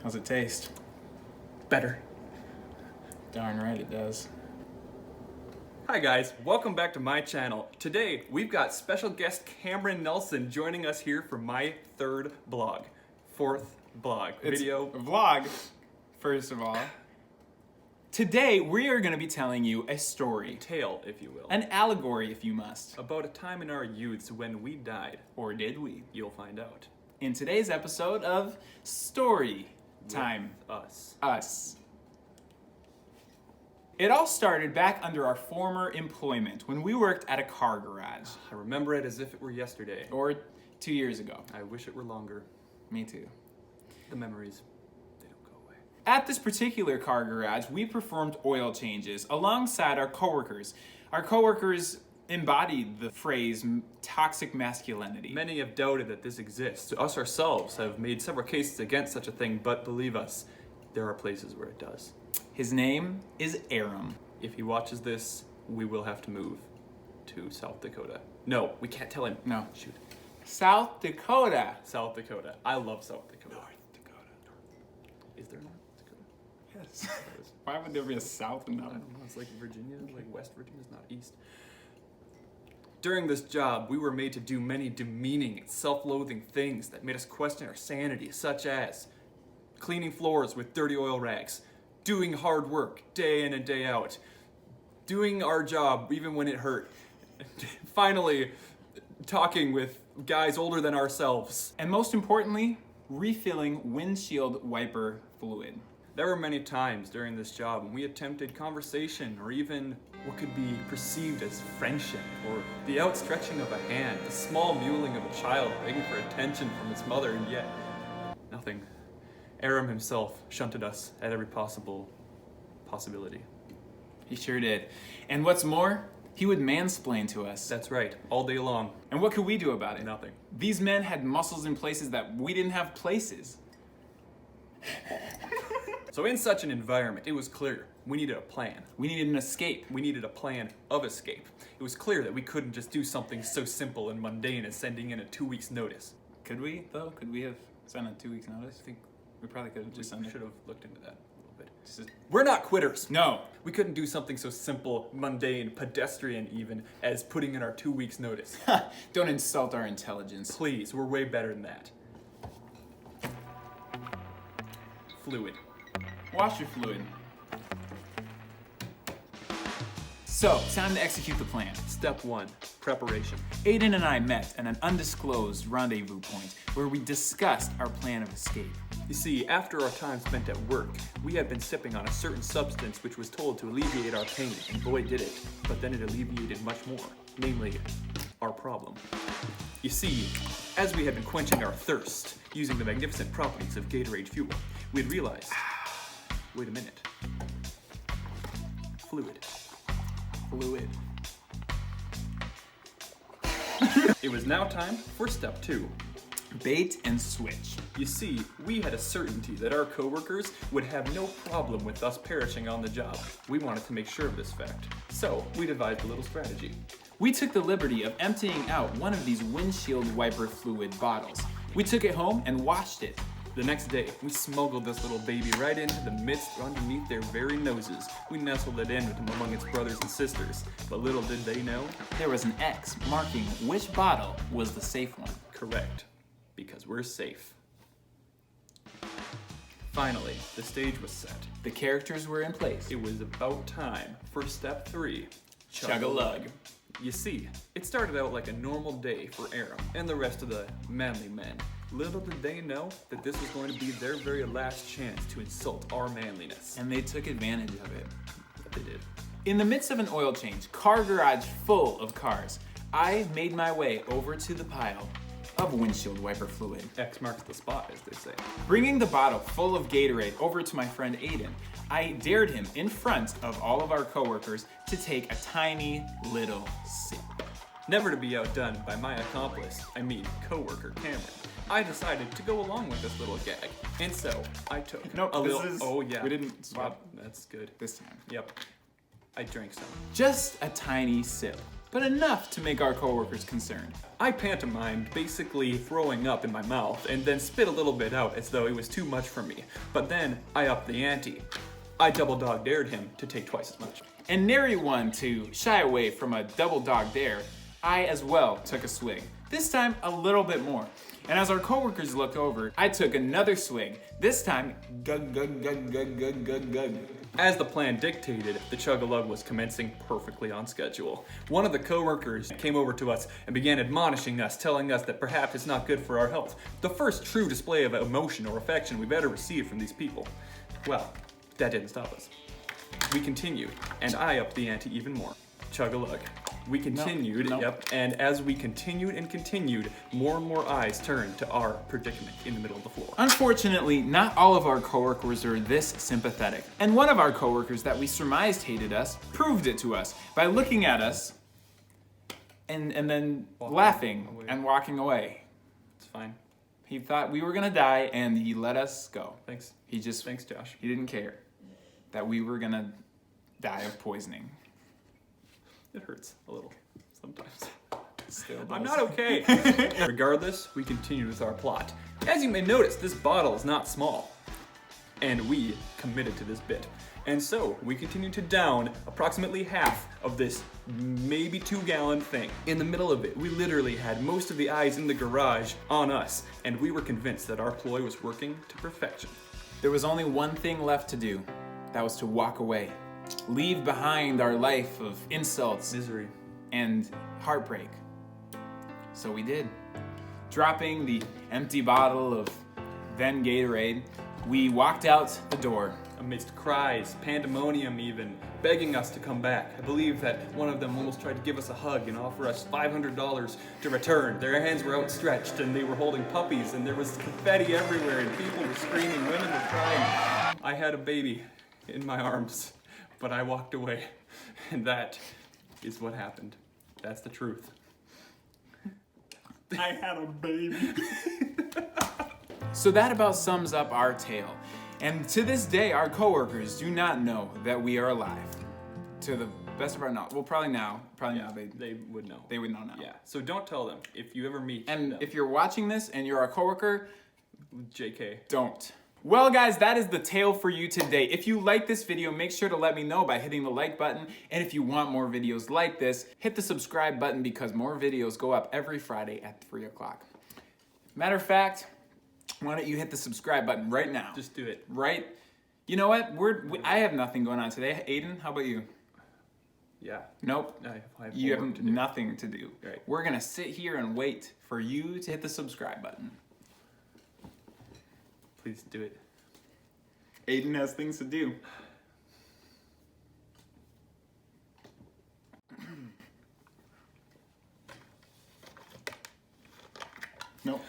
How's it taste? Better. Darn right it does. Hi guys, welcome back to my channel. Today we've got special guest Cameron Nelson joining us here for my fourth blog video. A vlog, first of all. Today we are going to be telling you a story. Tale, if you will. An allegory, if you must. About a time in our youths when we died. Or did we? You'll find out. In today's episode of Story Time. With Us. It all started back under our former employment when we worked at a car garage. I remember it as if it were yesterday. Or 2 years ago. I wish it were longer. Me too. The memories, they don't go away. At this particular car garage, we performed oil changes alongside our coworkers. Our coworkers embodied the phrase toxic masculinity. Many have doubted that this exists. Us ourselves have made several cases against such a thing, but believe us, there are places where it does. His name is Aidan. If he watches this, we will have to move to South Dakota. No, we can't tell him. No. Shoot. South Dakota. South Dakota. I love South Dakota. North Dakota. Is there North Dakota? Yes. Why would there be a South and I North? don't know. It's like Virginia, like West Virginia's not East. During this job, we were made to do many demeaning and self-loathing things that made us question our sanity, such as cleaning floors with dirty oil rags, doing hard work day in and day out, doing our job even when it hurt, finally talking with guys older than ourselves, And most importantly, refilling windshield wiper fluid. There were many times during this job when we attempted conversation or even what could be perceived as friendship or the outstretching of a hand, the small mewling of a child begging for attention from its mother, and yet nothing. Aram himself shunted us at every possibility. He sure did. And what's more, he would mansplain to us. That's right, all day long. And what could we do about it? Nothing. These men had muscles in places that we didn't have places. So in such an environment, it was clear we needed a plan. We needed an escape. We needed a plan of escape. It was clear that we couldn't just do something so simple and mundane as sending in a 2 weeks notice. Could we, though? Could we have sent a 2 weeks notice? I think We probably could have we just sent it. should have looked into that a little bit. Just- We're not quitters. No. We couldn't do something so simple, mundane, pedestrian even, as putting in our 2 weeks notice. Don't insult our intelligence. Please, we're way better than that. Fluid. Wash your fluid. So, time to execute the plan. Step 1, preparation. Aidan and I met at an undisclosed rendezvous point where we discussed our plan of escape. You see, after our time spent at work, we had been sipping on a certain substance which was told to alleviate our pain, and boy did it. But then it alleviated much more, namely, our problem. You see, as we had been quenching our thirst using the magnificent properties of Gatorade fuel, we had realized, wait a minute, fluid. Fluid. It was now time for step 2. Bait and switch. You see, we had a certainty that our coworkers would have no problem with us perishing on the job. We wanted to make sure of this fact. So, we devised a little strategy. We took the liberty of emptying out one of these windshield wiper fluid bottles. We took it home and washed it. The next day, we smuggled this little baby right into the midst underneath their very noses. We nestled it in among its brothers and sisters. But little did they know, There was an X marking which bottle was the safe one. correct, because we're safe. Finally, the stage was set. The characters were in place. It was about time for step 3. Chug-a-lug. You see, it started out like a normal day for Aram and the rest of the manly men. Little did they know that this was going to be their very last chance to insult our manliness. And they took advantage of it. But they did. In the midst of an oil change, car garage full of cars, I made my way over to the pile of windshield wiper fluid. X marks the spot, as they say. Bringing the bottle full of Gatorade over to my friend Aidan, I dared him in front of all of our coworkers to take a tiny little sip. Never to be outdone by my accomplice, coworker Cameron, I decided to go along with this little gag. And so, I took Nope, a this little... is- Oh yeah. we didn't swap. Yep, that's good. This time. Yep. I drank some. Just a tiny sip. but enough to make our coworkers concerned. I pantomimed, basically throwing up in my mouth, and then spit a little bit out as though it was too much for me. But then I upped the ante. I double dog dared him to take twice as much. And nary one to shy away from a double dog dare, I as well took a swig. This time a little bit more. And as our coworkers looked over, I took another swig. This time, gug gug gug gug gug gug gug. As the plan dictated, the chug-a-lug was commencing perfectly on schedule. One of the coworkers came over to us and began admonishing us, telling us that perhaps it's not good for our health. The first true display of emotion or affection we've ever received from these people. Well, that didn't stop us. We continued, and I upped the ante even more. Chug-a-lug. We continued, No. Yep, and as we continued and continued, more and more eyes turned to our predicament in the middle of the floor. Unfortunately, not all of our coworkers are this sympathetic. And one of our coworkers that we surmised hated us proved it to us by looking at us and then laughing away. and walking away. It's fine. He thought we were gonna die and he let us go. Thanks. Thanks, Josh. He didn't care that we were gonna die of poisoning. It hurts a little sometimes. Still does. I'm not okay. Regardless, we continued with our plot. As you may notice, this bottle is not small. And we committed to this bit. And so, we continued to down approximately half of this maybe 2-gallon thing. In the middle of it, we literally had most of the eyes in the garage on us, and we were convinced that our ploy was working to perfection. There was only one thing left to do. That was to walk away. Leave behind our life of insults Misery. and heartbreak. So we did. Dropping the empty bottle of then Gatorade, we walked out the door. Amidst cries, pandemonium even, begging us to come back. I believe that one of them almost tried to give us a hug and offer us $500 to return. Their hands were outstretched and they were holding puppies and there was confetti everywhere and people were screaming, women were crying. I had a baby in my arms, but I walked away. And that is what happened. That's the truth. I had a baby. So that about sums up our tale. And to this day, our coworkers do not know that we are alive. To the best of our knowledge. Well, probably now. They would know. They would know now. Yeah. So don't tell them if you ever meet And them. if you're watching this and you're our coworker, JK. don't. Well, guys, that is the tale for you today. If you like this video, make sure to let me know by hitting the like button. And if you want more videos like this, hit the subscribe button because more videos go up every Friday at 3 o'clock. Matter of fact, why don't you hit the subscribe button right now? Just do it. Right? You know what? I have nothing going on today. Aiden, how about you? Yeah. Nope. I have You homework have to do. nothing to do. Right. We're going to sit here and wait for you to hit the subscribe button. Please do it. Aiden has things to do. Nope.